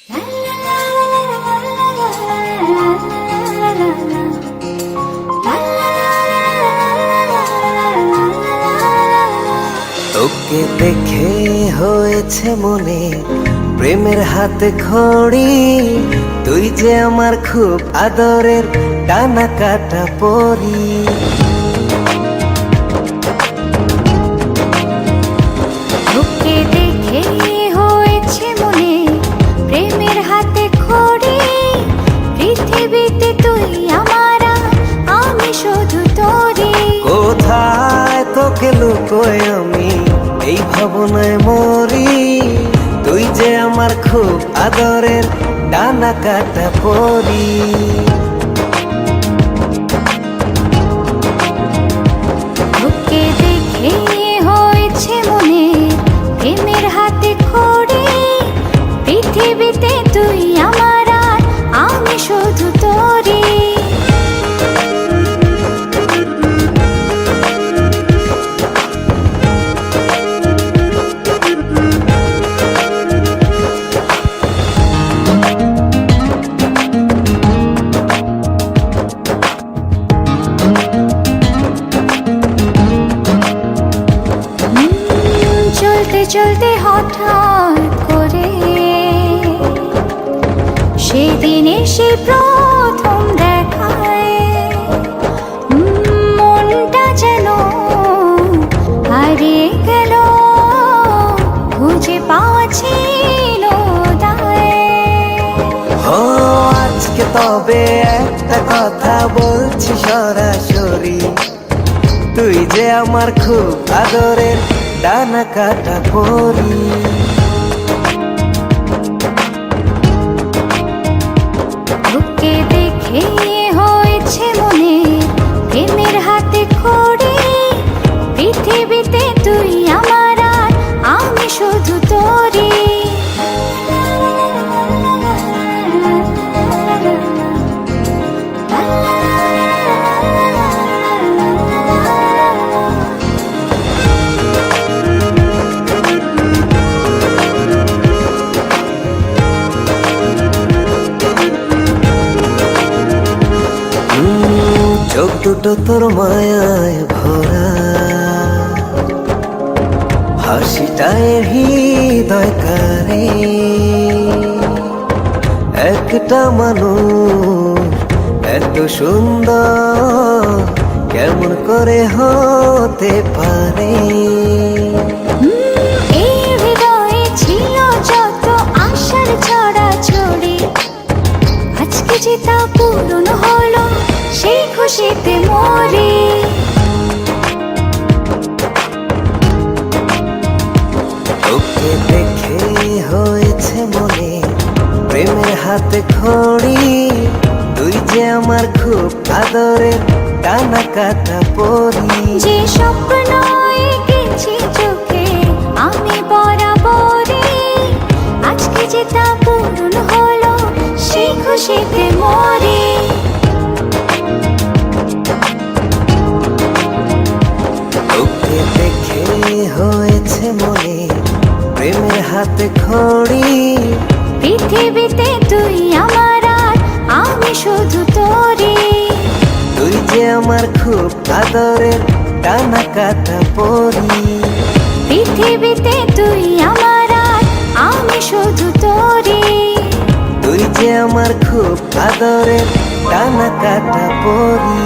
তোকে দেখে হয়েছে মনে প্রেমের হাতে খড়ি, তুই যে আমার খুব আদরের ডানা কাটা পরি। তোকে দেখে হয়েছে মনে প্রেমের হাতে খড়ি, পৃথিবীতে তুই আমার, আমি শুধু তোরি। কোথায় তোকে লুকোয় আমি এই ভাবনায় মরি, তুই যে আমার খুব আদরের ডানা কাটা পরি। তোকে দেখে হয়েছে মনে প্রেমের হাতে খড়ি, পৃথিবীতে তুই আমার, আমি শুধু তোরি। চলতে চলতে হঠাৎ করে সেদিন এসে প্রথম দেখায়, মনটা যেন হারিয়ে গেল, খুঁজে পাওয়া ছিল দায়। ও আজকে তবে একটা কথা বলছি সরাসরি, তুই যে আমার খুব আদরের ডানা কাটা পরি। তোকে দেখে হয়েছে মনে প্রেমের হাতে খড়ি, পৃথিবীতে তুই আমার, আমি শুধু তোরি। চোখ দুটো তোর মায়ায় ভরা, হাসিটায় হৃদয় কারে, একটা মানুষ এত সুন্দর কেমন করে হতে পারে। এই হৃদয়ে ছিল যত আশার ছড়াছড়ি, আজকে যে তা পূরণ হলো, সেই খুশিতে মরি। তোকে দেখে হয়েছে মনে প্রেমের হাতে খড়ি, তুই যে আমার খুব আদরের ডানা কাটা পরি। যে স্বপ্ন এঁকেছি চোখে আমি বরাবরই, আজকে যে তা পূরণ হলো, সেই খুশিতে মরি। তোকে দেখে হয়েছে মনে প্রেমের হাতে খড়ি, পৃথিবীতে তুই আমার, আমি শুধু তোরি। তুই যে আমার খুব আদরের ডানা কাটা পরি। পৃথিবীতে তুই আমার, আমি শুধু তোরি। তুই যে আমার খুব আদরের ডানা কাটা পরি।